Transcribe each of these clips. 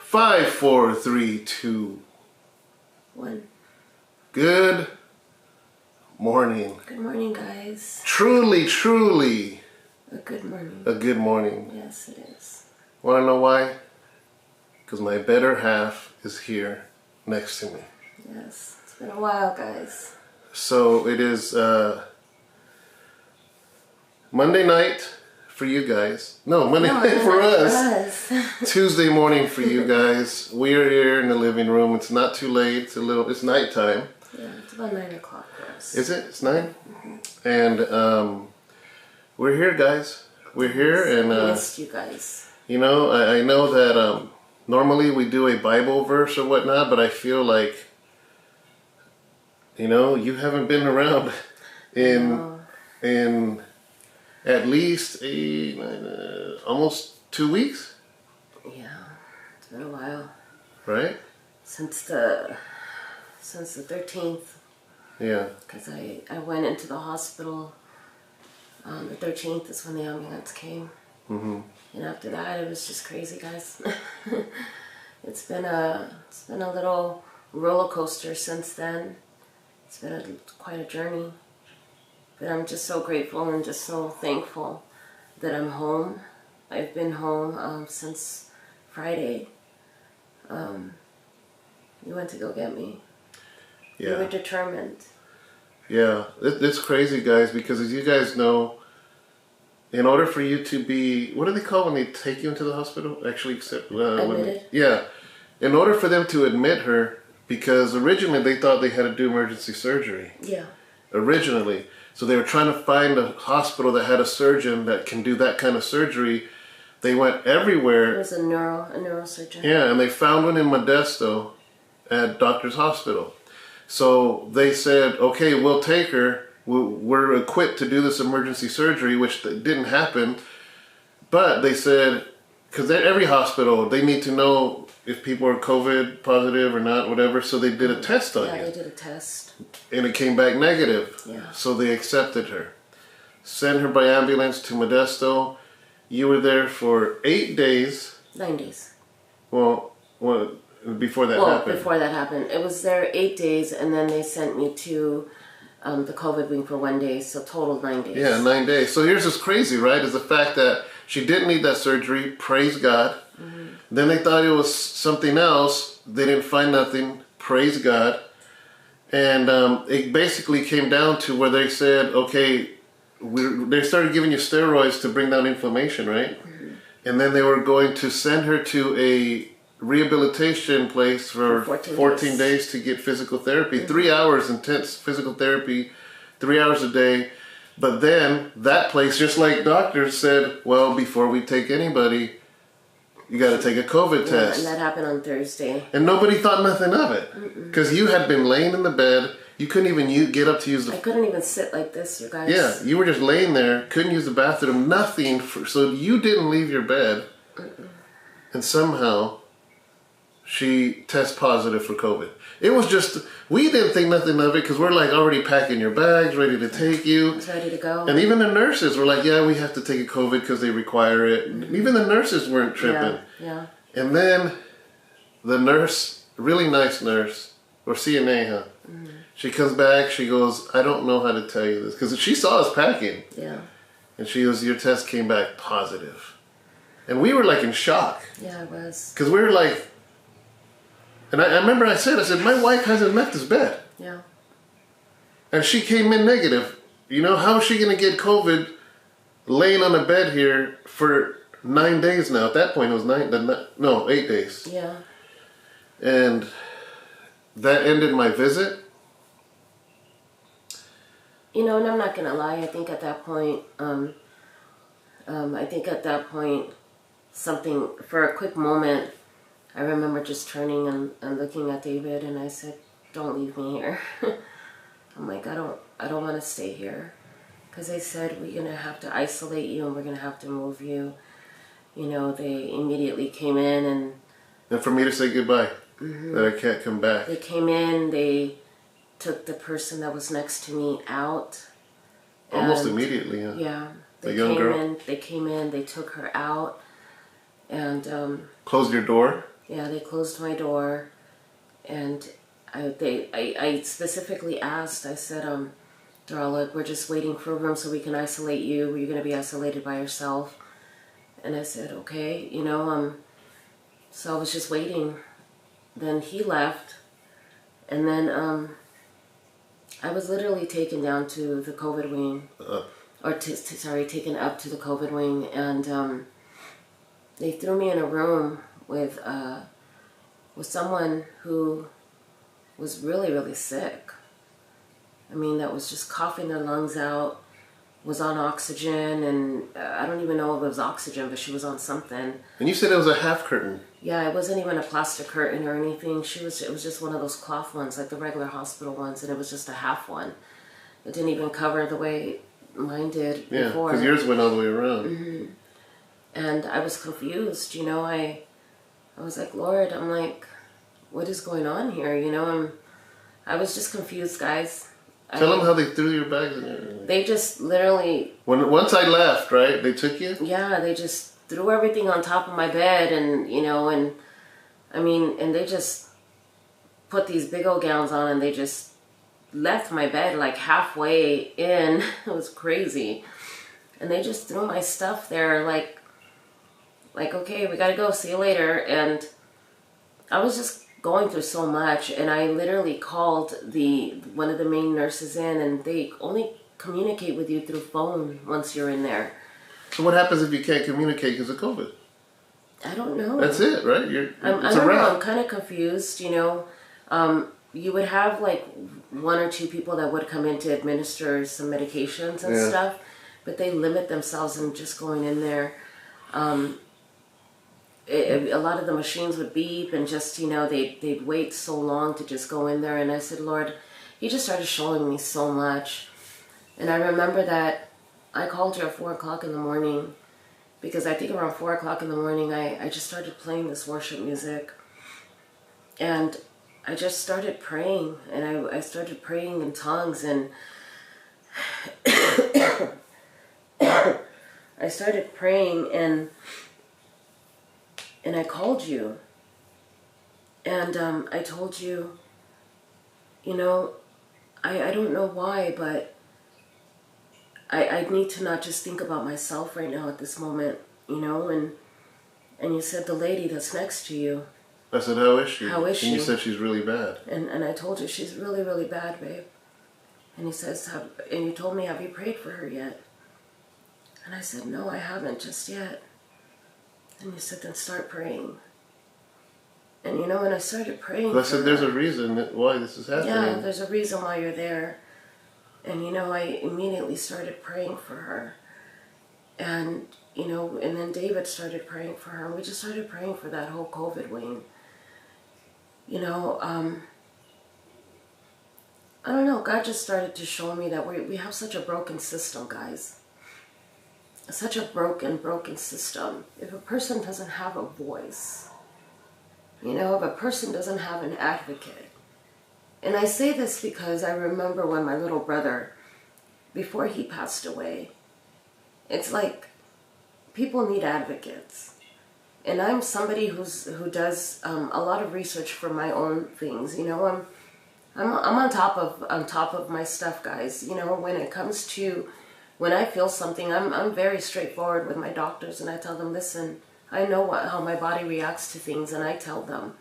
5, 4, 3, 2, 1. Good morning. Good morning, guys. Truly. A good morning. A good morning. Yes, it is. Want to know why? Because my better half is here next to me. Yes, it's been a while, guys. So it is Monday night for you guys. Monday night for us. Tuesday morning for you guys. We are here in the living room. It's not too late. It's nighttime. Yeah, it's about 9 o'clock for us. Is it? It's 9? Mm-hmm. And we're here, guys. We're here, and I missed you guys. You know, I know that normally we do a Bible verse or whatnot, but I feel like, you know, you haven't been around in at least almost 2 weeks. Yeah, it's been a while. Right? Since the 13th. Yeah. Because I went into the hospital. The 13th is when the ambulance came. Mm-hmm. And after that, it was just crazy, guys. It's been a little roller coaster since then. It's been quite a journey. But I'm just so grateful and just so thankful that I'm home. I've been home since Friday. You went to go get me. Yeah. You were determined. Yeah, it's crazy, guys, because as you guys know, in order for you to be, what do they call when they take you into the hospital? Actually, admitted? Yeah. In order for them to admit her, because originally they thought they had to do emergency surgery. Yeah. Originally. So they were trying to find a hospital that had a surgeon that can do that kind of surgery. They went everywhere. It was a neurosurgeon. Yeah, and they found one in Modesto at Doctor's Hospital. So they said, okay, we'll take her. We're equipped to do this emergency surgery, which didn't happen. But they said, because every hospital, they need to know if people are COVID positive or not, whatever. So they did a test on you. Yeah, they did a test. And it came back negative. Yeah. So they accepted her. Sent her by ambulance to Modesto. You were there for 8 days. 9 days. Well, before that happened. Before that happened. It was there 8 days, and then they sent me to the COVID wing for 1 day, so total 9 days. Yeah, 9 days. So here's what's crazy, right, is the fact that she didn't need that surgery, praise God. Mm-hmm. Then they thought it was something else. They didn't find nothing, praise God. And it basically came down to where they said, okay, they started giving you steroids to bring down inflammation, right? Mm-hmm. And then they were going to send her to a rehabilitation place for 14 days to get physical therapy. Mm-hmm. 3 hours intense physical therapy, 3 hours a day. But then that place, just like doctors, said, well, before we take anybody, you got to take a COVID test. And that happened on Thursday. And nobody thought nothing of it. Because you had been laying in the bed. You couldn't even get up to use the... I couldn't even sit like this, you guys. Yeah, you were just laying there, couldn't use the bathroom, nothing. So you didn't leave your bed. And somehow she tests positive for COVID. It was just, we didn't think nothing of it because we're like already packing your bags, ready to take you. I was ready to go. And even the nurses were like, yeah, we have to take a COVID because they require it. Mm-hmm. Even the nurses weren't tripping. Yeah. And then the nurse, really nice nurse, or CNA, huh? Mm-hmm. She comes back, she goes, I don't know how to tell you this. Because she saw us packing. Yeah. And she goes, your test came back positive. And we were like in shock. Yeah, I was. Because we were like, and I remember I said, my wife hasn't left this bed. Yeah. And she came in negative. You know, how is she going to get COVID laying on a bed here for 9 days now? At that point, it was 8 days. Yeah. And that ended my visit. You know, and I'm not going to lie. I think at that point, something, for a quick moment, I remember just turning and looking at David, and I said, don't leave me here. I'm like, I don't want to stay here. Because they said, we're going to have to isolate you and we're going to have to move you. You know, they immediately came in and for me to say goodbye, that I can't come back. They came in, they took the person that was next to me out. Almost immediately, huh? Yeah. The young girl? They came in, they took her out. And closed your door? Yeah, they closed my door, and I specifically asked. I said, Darla, we're just waiting for a room so we can isolate you. You're going to be isolated by yourself. And I said, okay, so I was just waiting. Then he left, and then I was literally taken down to the COVID wing, taken up to the COVID wing, and they threw me in a room with someone who was really, really sick. I mean, that was just coughing their lungs out, was on oxygen, and I don't even know if it was oxygen, but she was on something. And you said it was a half curtain. Yeah, it wasn't even a plastic curtain or anything. It was just one of those cloth ones, like the regular hospital ones, and it was just a half one. It didn't even cover the way mine did before. Yeah, because yours went all the way around. Mm-hmm. And I was confused, I was like, Lord, I'm like, what is going on here? I was just confused, guys. Tell them how they threw your bags and everything. They just literally... Once I left, right, they took you? Yeah, they just threw everything on top of my bed, and, and they just put these big old gowns on, and they just left my bed like halfway in. It was crazy. And they just threw my stuff there like, okay, we gotta go, see you later. And I was just going through so much, and I literally called one of the main nurses in, and they only communicate with you through phone once you're in there. So what happens if you can't communicate because of COVID? I don't know. That's it, right? I don't know. I'm kind of confused. You would have like one or two people that would come in to administer some medications and stuff, but they limit themselves in just going in there. A lot of the machines would beep, and just, they'd wait so long to just go in there. And I said, Lord, He just started showing me so much. And I remember that I called her at 4 o'clock in the morning, because I think around 4 o'clock in the morning, I just started playing this worship music. And I just started praying, and I started praying in tongues, and I started praying, and I called you, and I told you, I don't know why, but I need to not just think about myself right now at this moment, and you said the lady that's next to you. I said, how is she? How is she? And you said she's really bad. And I told you, she's really, really bad, babe. And he says, and you told me, have you prayed for her yet? And I said, no, I haven't just yet. And you said, then start praying. And when I started praying, I said, there's a reason why this is happening. Yeah, there's a reason why you're there. And I immediately started praying for her. And and then David started praying for her, and we just started praying for that whole COVID wing. I don't know, God just started to show me that we have such a broken system, guys. Such a broken system. If a person doesn't have a voice, if a person doesn't have an advocate. And I say this because I remember when my little brother, before he passed away, it's like people need advocates. And I'm somebody who does a lot of research for my own things. I'm on top of my stuff, guys. When it comes to when I feel something, I'm very straightforward with my doctors, and I tell them, listen, I know how my body reacts to things, and I tell them.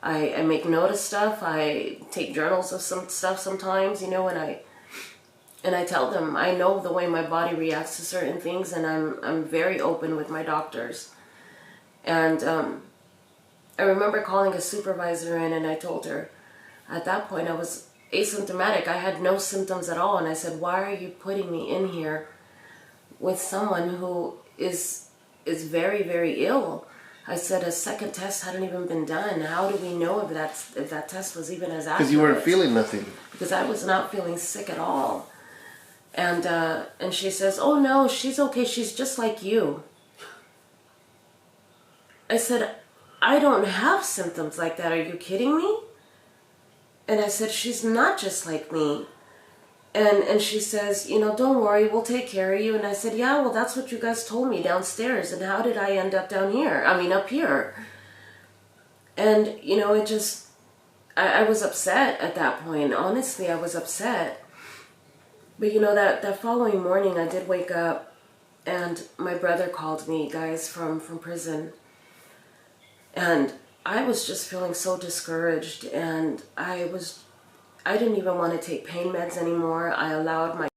I make note of stuff. I take journals of some stuff sometimes, and I tell them I know the way my body reacts to certain things, and I'm very open with my doctors. And I remember calling a supervisor in, and I told her, at that point I was asymptomatic. I had no symptoms at all, and I said, why are you putting me in here with someone who is very, very ill? I said, a second test hadn't even been done. How do we know if that test was even as accurate? Because you weren't feeling nothing. Because I was not feeling sick at all. And she says, oh no, she's okay. She's just like you. I said, I don't have symptoms like that. Are you kidding me? And I said, she's not just like me. And she says, don't worry, we'll take care of you. And I said, yeah, well, that's what you guys told me downstairs. And how did I end up down here? I mean, up here. And, you know, it just, I was upset at that point. Honestly, I was upset. But, you know, that following morning, I did wake up and my brother called me, guys, from prison. And I was just feeling so discouraged, and I didn't even want to take pain meds anymore. I allowed my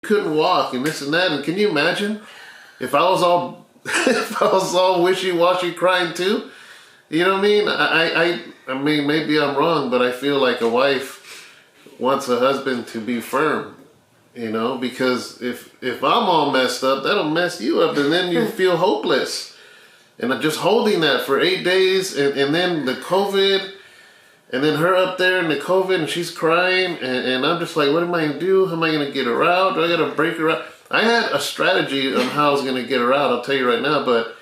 couldn't walk and this and that. And can you imagine if I was all if I was all wishy-washy crying too? You know what I mean? I mean, maybe I'm wrong, but I feel like a wife wants a husband to be firm. You know, because if I'm all messed up, that'll mess you up, and then you feel hopeless. And I'm just holding that for 8 days, and then the COVID, and then her up there in the COVID, and she's crying, and I'm just like, what am I going to do? How am I going to get her out? Do I got to break her out? I had a strategy on how I was going to get her out, I'll tell you right now, but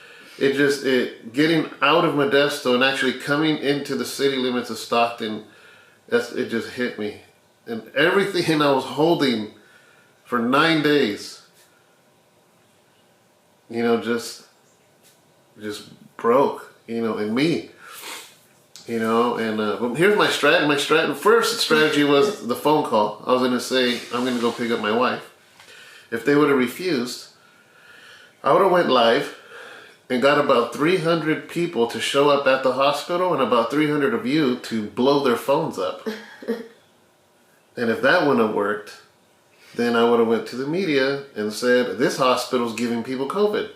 getting out of Modesto and actually coming into the city limits of Stockton, it just hit me. And everything I was holding for 9 days, you know, just broke, you know, in me, you know. And but here's my strategy. First strategy was the phone call. I was going to say, I'm going to go pick up my wife. If they would have refused, I would have went live and got about 300 people to show up at the hospital and about 300 of you to blow their phones up. And if that wouldn't have worked, then I would have went to the media and said, this hospital's giving people COVID.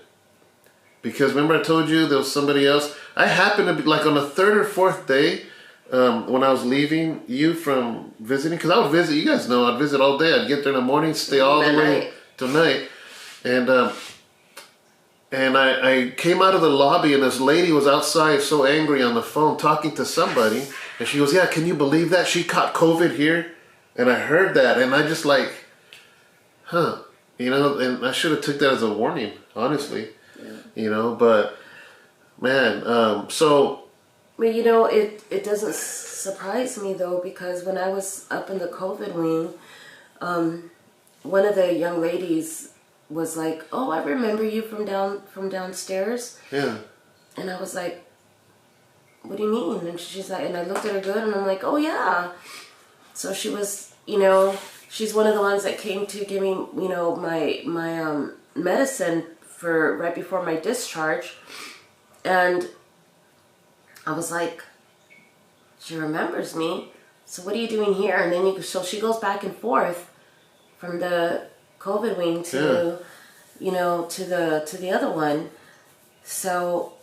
Because remember I told you there was somebody else? I happened to be like on the third or fourth day when I was leaving you from visiting. Because I would visit, you guys know, I'd visit all day. I'd get there in the morning, stay all the way till night. And I came out of the lobby and this lady was outside so angry on the phone talking to somebody. And she goes, yeah, can you believe that? She caught COVID here. And I heard that and I just like, huh, you know, and I should have took that as a warning, honestly, you know, but man, so. Well, you know, it doesn't surprise me though, because when I was up in the COVID wing, one of the young ladies was like, oh, I remember you from downstairs. Yeah. And I was like, what do you mean? And she's like, and I looked at her good and I'm like, oh yeah. So she was, you know, she's one of the ones that came to give me, you know, my medicine for right before my discharge. And I was like, she remembers me. So what are you doing here? And then so she goes back and forth from the COVID wing to, you know, to the other one. So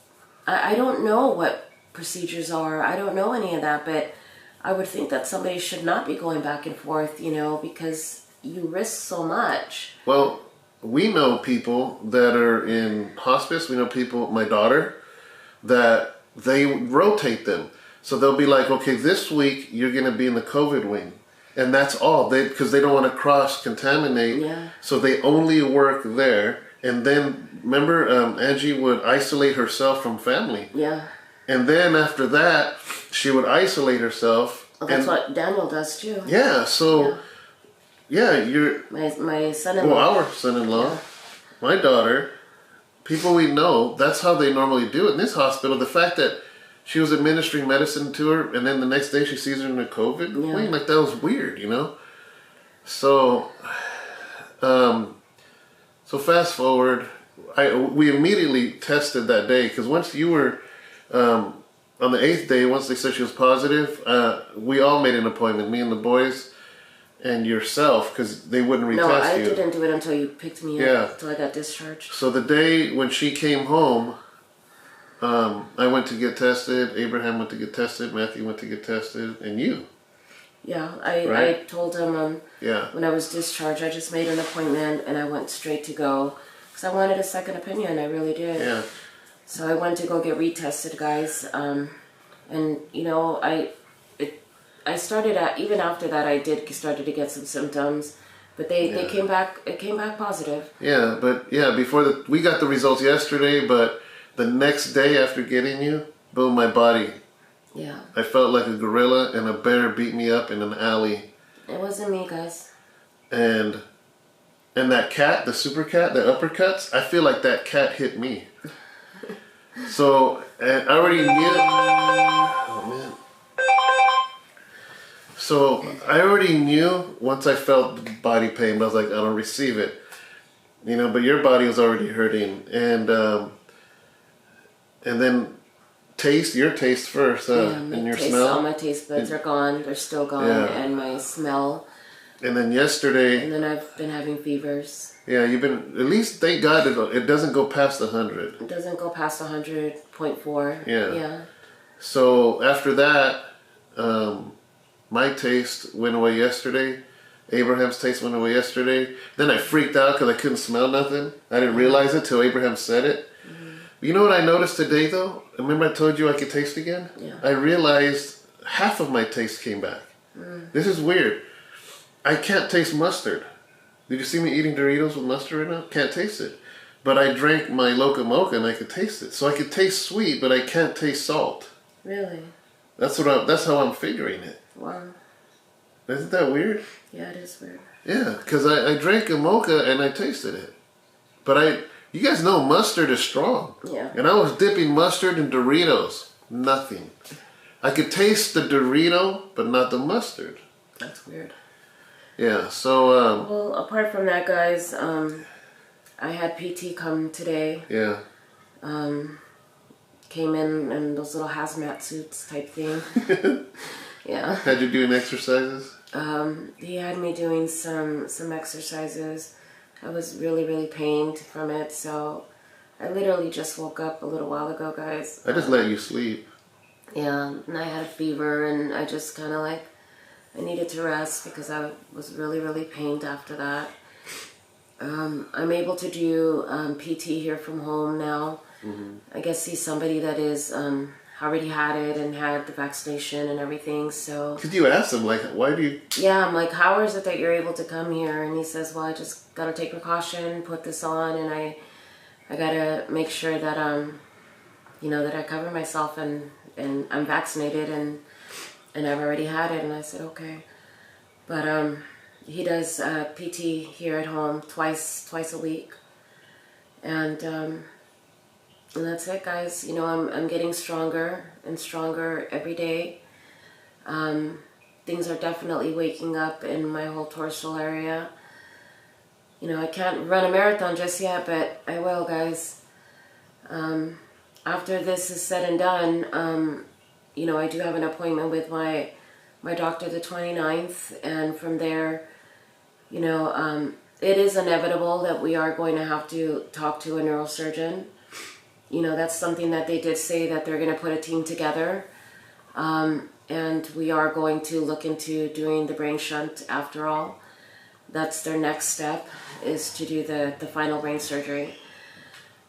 I don't know what procedures are. I don't know any of that, but I would think that somebody should not be going back and forth, you know, because you risk so much. Well, we know people that are in hospice. We know people, my daughter, that they rotate them. So they'll be like, okay, this week you're going to be in the COVID wing. And that's all, because they don't want to cross-contaminate. Yeah. So they only work there. And then, remember, Angie would isolate herself from family. Yeah. And then after that, she would isolate herself. Well, that's what Daniel does too. Yeah, so, you're... My son-in-law. Well, our son-in-law, my daughter, people we know, that's how they normally do it in this hospital. The fact that she was administering medicine to her, and then the next day she sees her in the COVID wing, like that was weird, you know? So, so fast forward, we immediately tested that day, because once you were... on the 8th day, once they said she was positive, we all made an appointment, me and the boys and yourself, because they wouldn't retest you. No, I didn't do it until you picked me up, until I got discharged. So the day when she came home, I went to get tested, Abraham went to get tested, Matthew went to get tested, and you. Yeah, I told him when I was discharged, I just made an appointment and I went straight to go, because I wanted a second opinion, I really did. Yeah. So I went to go get retested, guys, and you know, I started even after that I started to get some symptoms, but they came back. It came back positive. Yeah, but before we got the results yesterday, but the next day after getting you, boom, my body. Yeah. I felt like a gorilla, and a bear beat me up in an alley. It wasn't me, guys. And that cat, the super cat, the uppercuts, I feel like that cat hit me. So, I already knew... Oh, man. So, I already knew once I felt body pain, but I was like, I don't receive it. You know, but your body was already hurting. And then your taste first, and your taste, smell. all my taste buds are gone. They're still gone. And my smell, And then yesterday... And then I've been having fevers. Yeah, you've been... At least, thank God, it doesn't go past 100. It doesn't go past 100.4. Yeah. So, after that, my taste went away yesterday. Abraham's taste went away yesterday. Then I freaked out because I couldn't smell nothing. I didn't realize it till Abraham said it. You know what I noticed today, though? Remember I told you I could taste again? Yeah. I realized half of my taste came back. This is weird. I can't taste mustard. Did you see me eating Doritos with mustard right now? Can't taste it. But I drank my Loca Mocha and I could taste it. So I could taste sweet, but I can't taste salt. Really? That's how I'm figuring it. Wow. Isn't that weird? Yeah, it is weird. Yeah, because I drank a mocha and I tasted it. But you guys know mustard is strong. Yeah. And I was dipping mustard in Doritos. Nothing. I could taste the Dorito, but not the mustard. That's weird. Yeah, so... well, apart from that, guys, I had PT come today. Yeah. Came in those little hazmat suits type thing. Yeah. Had you doing exercises? He had me doing some exercises. I was really, really pained from it, so I literally just woke up a little while ago, guys. I just let you sleep. Yeah, and I had a fever, and I just kind of I needed to rest because I was really, really pained after that. I'm able to do PT here from home now. I guess see somebody that is already had it and had the vaccination and everything, so... Could you ask him, why do you... Yeah, I'm like, how is it that you're able to come here? And he says, well, I just gotta take precaution, put this on, and I gotta make sure that, that I cover myself and I'm vaccinated and I've already had it. And I said, okay. But he does PT here at home twice a week. And that's it, guys. I'm getting stronger and stronger every day. Things are definitely waking up in my whole torso area. I can't run a marathon just yet, but I will, guys. After this is said and done, I do have an appointment with my doctor the 29th, and from there, it is inevitable that we are going to have to talk to a neurosurgeon. That's something that they did say, that they're going to put a team together. And we are going to look into doing the brain shunt after all. That's their next step, is to do the final brain surgery.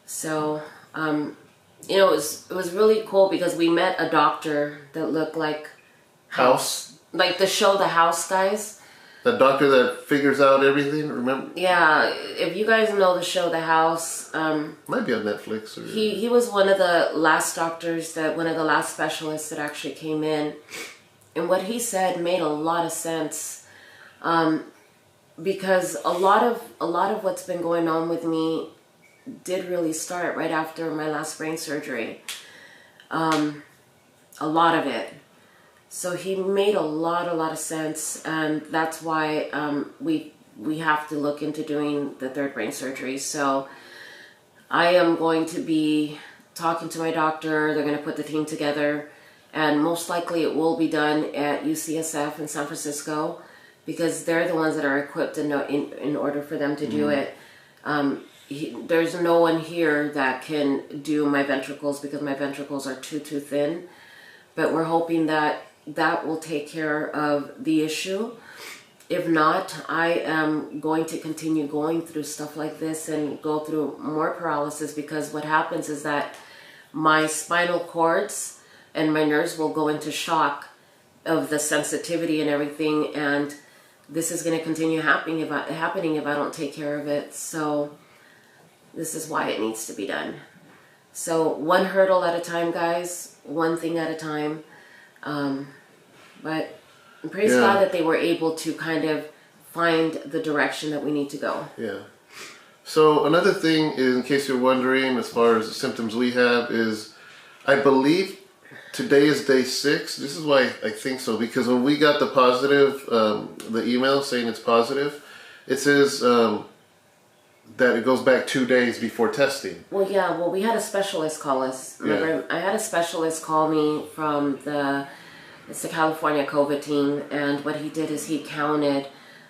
So, it was really cool because we met a doctor that looked like House? Like the show The House, guys. The doctor that figures out everything, remember? Yeah, if you guys know the show The House... might be on Netflix. Or... He was one of the last doctors, one of the last specialists that actually came in. And what he said made a lot of sense. Because a lot of what's been going on with me did really start right after my last brain surgery. A lot of it. So he made a lot of sense, and that's why we have to look into doing the third brain surgery. So I am going to be talking to my doctor. They're going to put the team together, and most likely it will be done at UCSF in San Francisco, because they're the ones that are equipped in order for them to do it. There's no one here that can do my ventricles because my ventricles are too thin. But we're hoping that will take care of the issue. If not, I am going to continue going through stuff like this and go through more paralysis, because what happens is that my spinal cords and my nerves will go into shock of the sensitivity and everything, and this is going to continue happening if I don't take care of it. So this is why it needs to be done. So one hurdle at a time, guys, one thing at a time. But praise God that they were able to kind of find the direction that we need to go. Yeah. So another thing is, in case you're wondering, as far as the symptoms we have, is I believe today is day 6. This is why I think so, because when we got the positive, the email saying it's positive, it says that it goes back 2 days before testing. Well, yeah. Well, we had a specialist call us. Remember, I had a specialist call me from it's the California COVID team, and what he did is he counted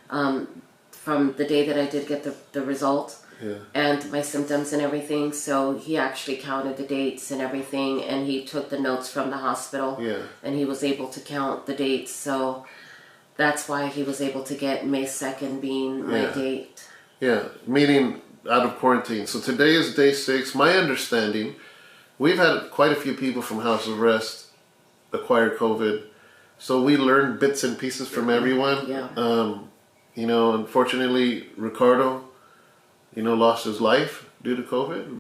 from the day that I did get the result. Yeah. And my symptoms and everything. So he actually counted the dates and everything, and he took the notes from the hospital. Yeah. And he was able to count the dates. So that's why he was able to get May 2nd being my date. Yeah, meaning out of quarantine. So today is day 6. My understanding, we've had quite a few people from house arrest acquire COVID. So we learned bits and pieces from everyone. Yeah. Unfortunately, Ricardo, lost his life due to COVID.